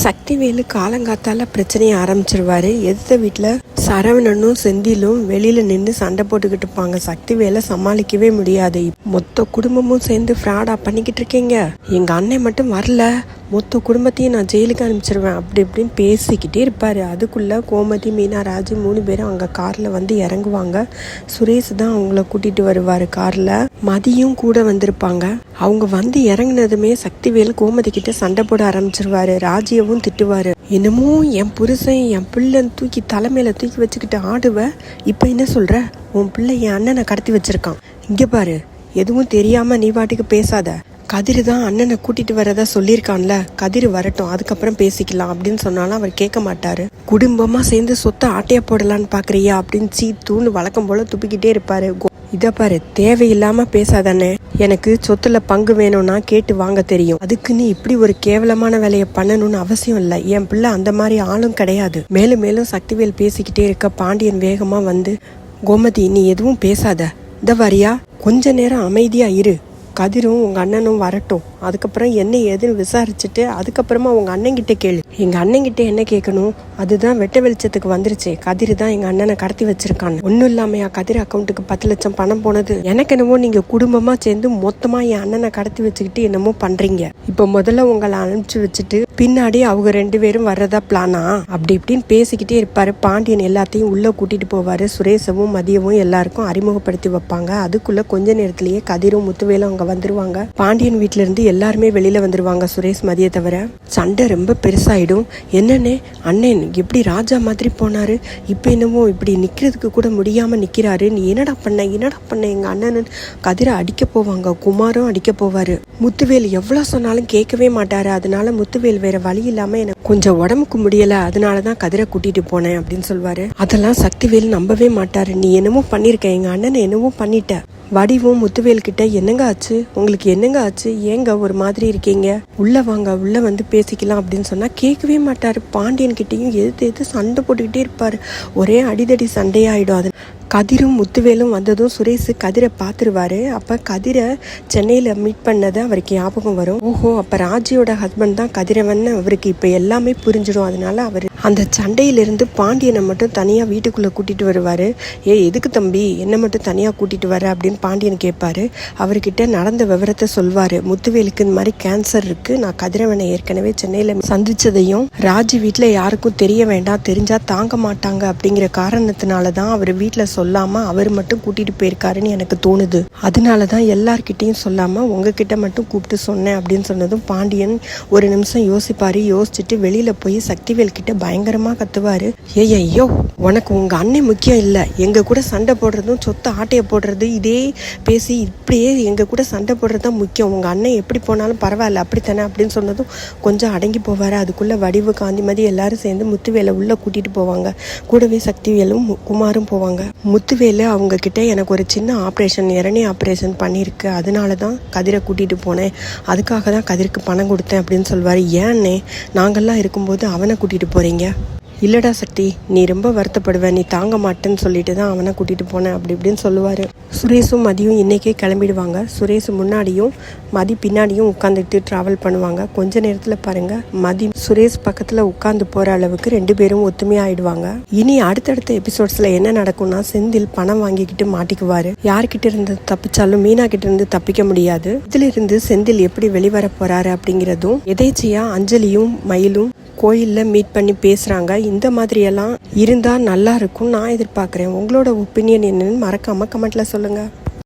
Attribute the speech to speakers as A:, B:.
A: சக்திவேலு காலங்காத்தால பிரச்சனையை ஆரம்பிச்சிருவாரு. எதிர்த்த வீட்டில் சரவணனும் செந்திலும் வெளியில நின்று சண்டை போட்டுக்கிட்டு இருப்பாங்க. சக்திவேலை சமாளிக்கவே முடியாது. மொத்த குடும்பமும் சேர்ந்து ஃப்ராடா பண்ணிக்கிட்டு இருக்கீங்க, எங்க அண்ணன் மட்டும் வரல, மொத்த குடும்பத்தையும் நான் ஜெயிலுக்கு அனுப்பிச்சிருவேன் அப்படி இப்படின்னு பேசிக்கிட்டே இருப்பாரு. அதுக்குள்ள கோமதி, மீனா, ராஜு 3 பேரும் அங்க கார்ல வந்து இறங்குவாங்க. சுரேஷ் தான் அவங்கள கூட்டிட்டு வருவாரு கார்ல. மதியும் கூட வந்திருப்பாங்க. அவங்க வந்து இறங்கினதுமே சக்திவேல் கோமதி கிட்ட சண்டை போட ஆரம்பிச்சிருவாரு. ராஜியவும் திட்டுவாரு. என்னமோ என் புருஷன் என் பிள்ளை தூக்கி தலைமையில தூக்கி வச்சுக்கிட்டு ஆடுவ, இப்ப என்ன சொல்ற? உன் பிள்ளை என் அண்ணனை கடத்தி வச்சிருக்கான், இங்க பாரு, எதுவும் தெரியாம நீ வாட்டுக்கு பேசாத. கதிர் தான் அண்ணனை கூட்டிட்டு வரதா சொல்லியிருக்கான்ல, கதிர் வரட்டும், அதுக்கப்புறம் பேசிக்கலாம் அப்படின்னு சொன்னாலும் அவர் கேட்க மாட்டாரு. குடும்பமா சேர்ந்து சொத்தை ஆட்டையா போடலான்னு பாக்குறியா அப்படின்னு சீத்தூன்னு வழக்கம் போல துப்பிக்கிட்டே இருப்பாரு. இத பாரு, தேவையில்லாம பேசாதானே, எனக்கு சொத்துல பங்கு வேணும்னா கேட்டு வாங்க தெரியும், அதுக்குன்னு இப்படி ஒரு கேவலமான வேலையை பண்ணணும்னு அவசியம் இல்லை. என் பிள்ளை அந்த மாதிரி ஆளும் கிடையாது. மேலும் மேலும் சக்திவேல் பேசிக்கிட்டே இருக்க பாண்டியன் வேகமா வந்து, கோமதி நீ எதுவும் பேசாத, இந்த வரியா கொஞ்ச நேரம் அமைதியா இரு, கதிரும் உங்க அண்ணனும் வரட்டும், அதுக்கப்புறம் என்ன ஏதுன்னு விசாரிச்சுட்டு அதுக்கப்புறமா உங்க அண்ணன்கிட்ட கேளு. எங்க அண்ணன்கிட்ட என்ன கேட்கணும், அதுதான் வெட்ட வெளிச்சத்துக்கு வந்துருச்சு. கதிர் தான் எங்க அண்ணனை கடத்தி வச்சிருக்காங்க. ஒன்னும் இல்லாமையா கதிர் அக்கௌண்ட்டுக்கு 10 லட்சம் பணம் போனது. எனக்கு என்னமோ நீங்க குடும்பமா சேர்ந்து மொத்தமா என் அண்ணனை கடத்தி வச்சுக்கிட்டு என்னமோ பண்றீங்க. இப்ப முதல்ல உங்களை அனுப்பிச்சு வச்சுட்டு பின்னாடி அவங்க 2 பேரும் வர்றதா பிளானா அப்படி இப்படின்னு பேசிக்கிட்டே இருப்பாரு. பாண்டியன் எல்லாத்தையும் உள்ள கூட்டிட்டு போவாரு. சுரேஷவும் மதியமும் எல்லாருக்கும் அறிமுகப்படுத்தி வைப்பாங்க. அதுக்குள்ள கொஞ்ச நேரத்திலேயே கதிரும் முத்துவேலும் அவங்க வந்துருவாங்க. பாண்டியன் வீட்டுல இருந்து எல்லாருமே வெளியில வந்துருவாங்க, சுரேஷ் மதியை தவிர. சண்டை ரொம்ப பெருசாயிடும். என்னன்னு அண்ணன் எப்படி ராஜா மாதிரி போனாரு, இப்ப என்னமோ இப்படி நிக்கிறதுக்கு கூட முடியாம நிக்கிறாரு, நீ என்னடா பண்ண எங்க அண்ணன் கதிரை அடிக்க போவாங்க. குமாரும் அடிக்க போவாரு. முத்துவேல் எவ்வளவு சொன்னாலும் கேட்கவே மாட்டாரு. அதனால முத்துவேல் வேற வழி இல்லாம எனக்கு கொஞ்சம் உடம்புக்கு முடியல, அதனாலதான் கதிரை கூட்டிட்டு போனேன் அப்படின்னு சொல்வாரு. அதெல்லாம் சக்திவேல் நம்பவே மாட்டாரு. நீ என்னமோ பண்ணிருக்க, எங்க அண்ணனை என்னமோ பண்ணிட்ட. வடிவும் முத்துவேல் கிட்ட என்னங்க ஆச்சு, உங்களுக்கு என்னங்க ஆச்சு, ஏங்க ஒரு மாதிரி இருக்கீங்க, உள்ள வாங்க, உள்ள வந்து பேசிக்கலாம் அப்படின்னு சொன்னா கேட்கவே மாட்டாரு. பாண்டியன் கிட்டையும் எது சண்டை போட்டுக்கிட்டே இருப்பாரு. ஒரே அடிதடி சண்டையாயிடும். அது கதிரும் முத்துவேலும் வந்ததும் சுரேஷ் கதிரை பார்த்துருவாரு. அப்போ கதிரை சென்னையில் மீட் பண்ணதை அவருக்கு ஞாபகம் வரும். ஓஹோ, அப்போ ராஜியோட ஹஸ்பண்ட் தான் கதிரவன்னு அவருக்கு இப்போ எல்லாமே புரிஞ்சிடும். அதனால அவர் அந்த சண்டையிலிருந்து பாண்டியனை மட்டும் தனியாக வீட்டுக்குள்ளே கூட்டிகிட்டு வருவார். எதுக்கு தம்பி என்னை மட்டும் தனியாக கூட்டிகிட்டு வர அப்படின்னு பாண்டியன் கேட்பாரு. அவர்கிட்ட நடந்த விவரத்தை சொல்வார். முத்துவேலுக்கு இந்த மாதிரி கேன்சர் இருக்குது, நான் கதிரவனை ஏற்கனவே சென்னையில் சந்தித்ததையும் ராஜி வீட்டில் யாருக்கும் தெரிய வேண்டாம், தெரிஞ்சால் தாங்க மாட்டாங்க அப்படிங்கிற காரணத்தினால தான் அவர் வீட்டில் சொல்லாம அவர் மட்டும் கூட்டிட்டு போயிருக்காருன்னு எனக்கு தோணுது. அதனாலதான் எல்லார்கிட்டையும் சொல்லாம உங்ககிட்ட மட்டும் கூப்பிட்டு சொன்னேன் அப்படின்னு சொன்னதும் பாண்டியன் ஒரு நிமிஷம் யோசிப்பாரு. யோசிச்சுட்டு வெளியில போய் சக்திவேல் கிட்ட பயங்கரமா கத்துவாரு. ஐயோ, உனக்கு உங்க அண்ணன் முக்கியம் இல்ல, எங்க கூட சண்டை போடுறதும் சொத்தை ஆட்டைய போடுறது இதே பேசி இப்படியே எங்க கூட சண்டை போடுறதுதான் முக்கியம், உங்க அண்ணன் எப்படி போனாலும் பரவாயில்ல அப்படித்தானே அப்படின்னு சொன்னதும் கொஞ்சம் அடங்கி போவாரு. அதுக்குள்ள வடிவு, காந்திமதி எல்லாரும் சேர்ந்து முத்துவேலை உள்ள கூட்டிட்டு போவாங்க. கூடவே சக்திவேலும் குமாரும் போவாங்க. முத்துவேலு அவங்க கிட்ட எனக்கு ஒரு சின்ன ஆப்ரேஷன், இரணி ஆப்ரேஷன் பண்ணியிருக்கு, அதனால தான் கதிரை கூட்டிகிட்டு போனேன், அதுக்காக தான் கதிருக்கு பணம் கொடுத்தேன் அப்படின்னு சொல்வார். ஏன்னே நாங்கள்லாம் இருக்கும்போது அவனை கூட்டிகிட்டு போகிறீங்க? இல்லடா சக்தி, நீ ரொம்ப வருத்தப்படுவேன், நீ தாங்க மாட்டேன்னு சொல்லிட்டு தான் அவனை கூட்டிகிட்டு போனேன் அப்படி இப்படின்னு சொல்லுவார். சுரேஷும் மதியும் இன்றைக்கே கிளம்பிடுவாங்க. சுரேஷ் முன்னாடியும் மதி பின்னாடியும் உட்காந்துட்டு ட்ராவல் பண்ணுவாங்க. கொஞ்ச நேரத்தில் பாருங்கள், மதி சுரேஷ் பக்கத்தில் உட்காந்து போகிற அளவுக்கு 2 பேரும் ஒத்துமையாயிடுவாங்க. இனி அடுத்தடுத்த எபிசோட்ஸில் என்ன நடக்கும்னா, செந்தில் பணம் வாங்கிக்கிட்டு மாட்டிக்குவார். யார்கிட்ட இருந்து தப்பிச்சாலும் மீனா கிட்ட இருந்து தப்பிக்க முடியாது. இதிலிருந்து செந்தில் எப்படி வெளிவர போகிறாரு அப்படிங்கிறதும், எதேச்சியா அஞ்சலியும் மயிலும் கோயிலில் மீட் பண்ணி பேசுகிறாங்க. இந்த மாதிரியெல்லாம் இருந்தால் நல்லா இருக்கும் நான் எதிர்பார்க்குறேன். உங்களோட ஒப்பீனியன் என்னன்னு மறக்காமல் கமெண்ட்டில் சொல்லுங்கள்.